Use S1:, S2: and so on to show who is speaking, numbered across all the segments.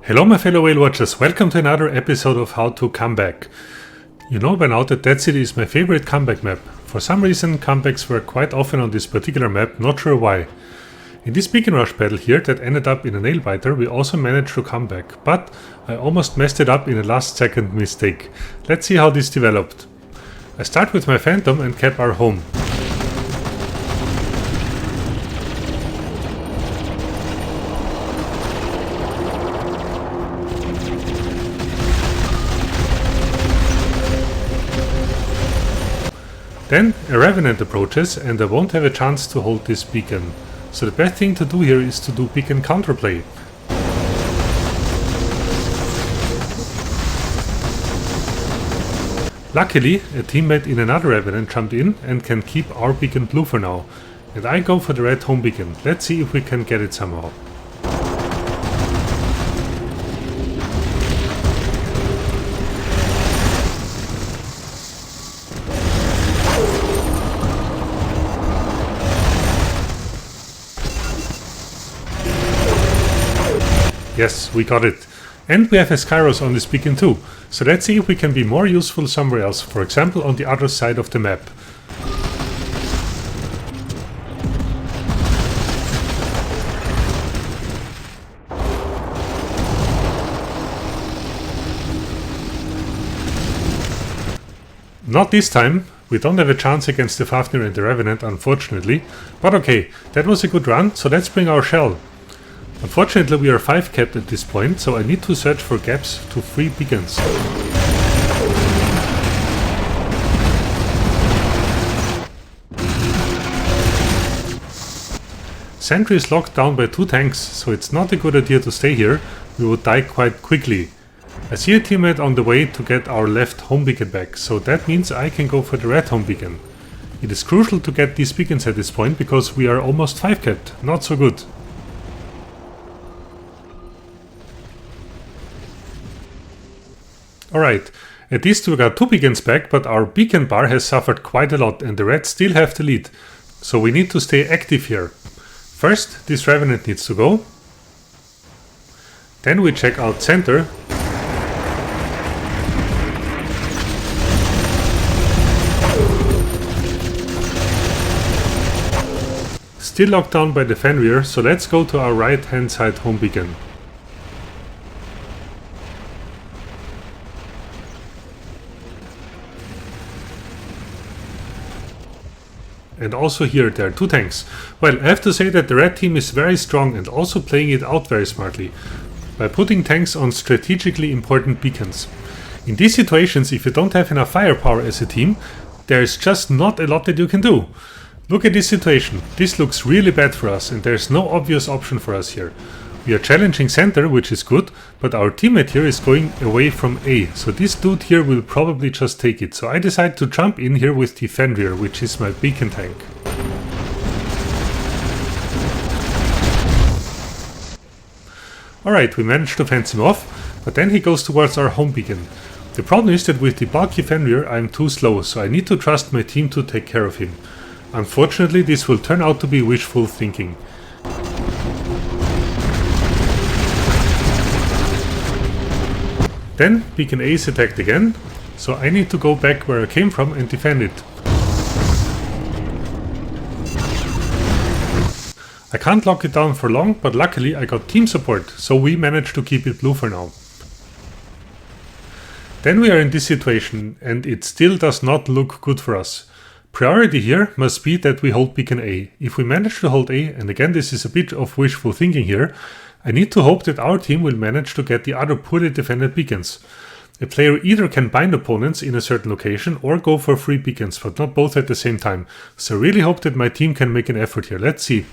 S1: Hello my fellow whale watchers, welcome to another episode of How to Come Back. You know by now that Dead City is my favorite comeback map. For some reason comebacks were quite often on this particular map, not sure why. In this Beacon Rush battle here that ended up in a nail biter, we also managed to come back, but I almost messed it up in a last second mistake. Let's see how this developed. I start with my Phantom and cap our home. Then a Revenant approaches and I won't have a chance to hold this beacon. So the best thing to do here is to do beacon counterplay. Luckily, a teammate in another Revenant jumped in and can keep our beacon blue for now. And I go for the red home beacon. Let's see if we can get it somehow. Yes, we got it. And we have a Skyros on this beacon too. So let's see if we can be more useful somewhere else, for example on the other side of the map. Not this time. We don't have a chance against the Fafnir and the Revenant, unfortunately. But okay, that was a good run, so let's bring our shell. Unfortunately we are 5 capped at this point, so I need to search for gaps to free beacons. Sentry is locked down by 2 tanks, so it's not a good idea to stay here, we would die quite quickly. I see a teammate on the way to get our left home beacon back, so that means I can go for the red home beacon. It is crucial to get these beacons at this point, because we are almost 5 capped, not so good. Alright, at least we got 2 beacons back, but our beacon bar has suffered quite a lot and the Reds still have the lead. So we need to stay active here. First, this Revenant needs to go. Then we check out center. Still locked down by the Fenrir, so let's go to our right hand side home beacon. And also here there are 2 tanks. Well, I have to say that the red team is very strong and also playing it out very smartly, by putting tanks on strategically important beacons. In these situations, if you don't have enough firepower as a team, there is just not a lot that you can do. Look at this situation. This looks really bad for us and there is no obvious option for us here. We are challenging center, which is good, but our teammate here is going away from A, so this dude here will probably just take it. So I decide to jump in here with the Fenrir, which is my beacon tank. Alright, we managed to fence him off, but then he goes towards our home beacon. The problem is that with the bulky Fenrir I'm too slow, so I need to trust my team to take care of him. Unfortunately, this will turn out to be wishful thinking. Then beacon A is attacked again, so I need to go back where I came from and defend it. I can't lock it down for long, but luckily I got team support, so we managed to keep it blue for now. Then we are in this situation, and it still does not look good for us. Priority here must be that we hold beacon A. If we manage to hold A, and again this is a bit of wishful thinking here, I need to hope that our team will manage to get the other poorly defended beacons. A player either can bind opponents in a certain location or go for free beacons, but not both at the same time. So I really hope that my team can make an effort here. Let's see.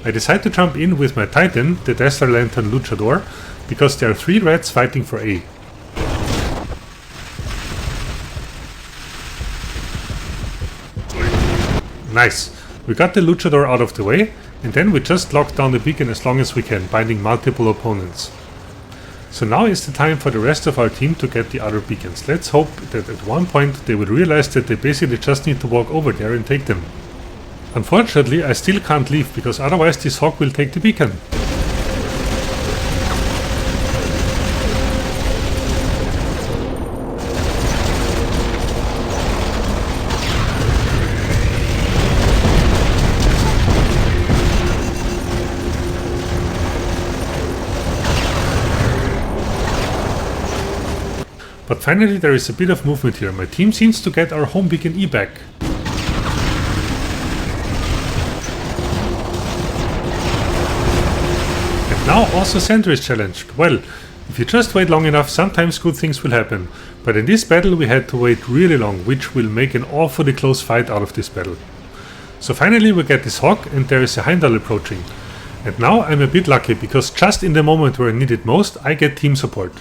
S1: I decide to jump in with my Titan, the Dazzler Lantern Luchador, because there are 3 Reds fighting for A. Nice. We got the Luchador out of the way, and then we just lock down the beacon as long as we can, binding multiple opponents. So now is the time for the rest of our team to get the other beacons. Let's hope that at one point they will realize that they basically just need to walk over there and take them. Unfortunately, I still can't leave, because otherwise this hawk will take the beacon. But finally there is a bit of movement here. My team seems to get our home beacon E back. And now also Sentry is challenged. Well, if you just wait long enough, sometimes good things will happen. But in this battle we had to wait really long, which will make an awfully close fight out of this battle. So finally we get this Hawk and there is a Heimdall approaching. And now I'm a bit lucky, because just in the moment where I need it most, I get team support.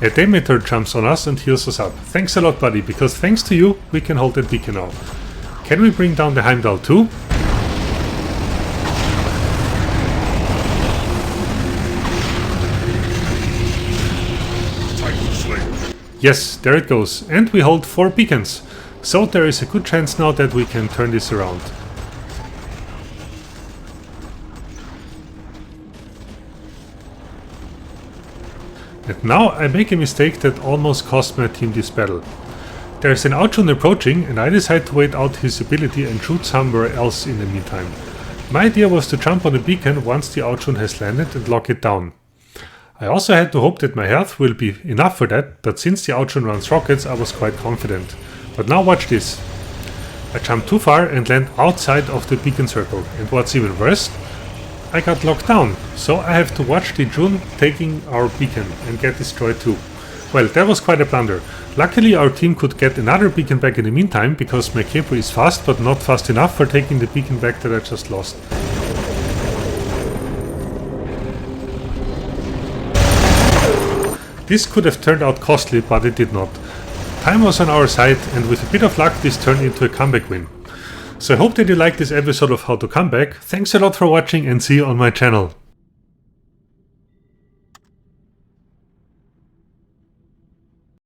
S1: A Demeter jumps on us and heals us up. Thanks a lot, buddy, because thanks to you we can hold that beacon now. Can we bring down the Heimdall too? Yes, there it goes, and we hold 4 beacons. So there is a good chance now that we can turn this around. And now I make a mistake that almost cost my team this battle. There is an Outrun approaching and I decide to wait out his ability and shoot somewhere else in the meantime. My idea was to jump on the beacon once the Outrun has landed and lock it down. I also had to hope that my health will be enough for that, but since the Outrun runs rockets I was quite confident. But now watch this. I jumped too far and land outside of the beacon circle, and what's even worse, I got locked down, so I have to watch the Jun taking our beacon and get destroyed too. Well, that was quite a blunder. Luckily our team could get another beacon back in the meantime, because my capo is fast but not fast enough for taking the beacon back that I just lost. This could have turned out costly, but it did not. Time was on our side, and with a bit of luck this turned into a comeback win. So I hope that you liked this episode of How to Come Back. Thanks a lot for watching and see you on my channel.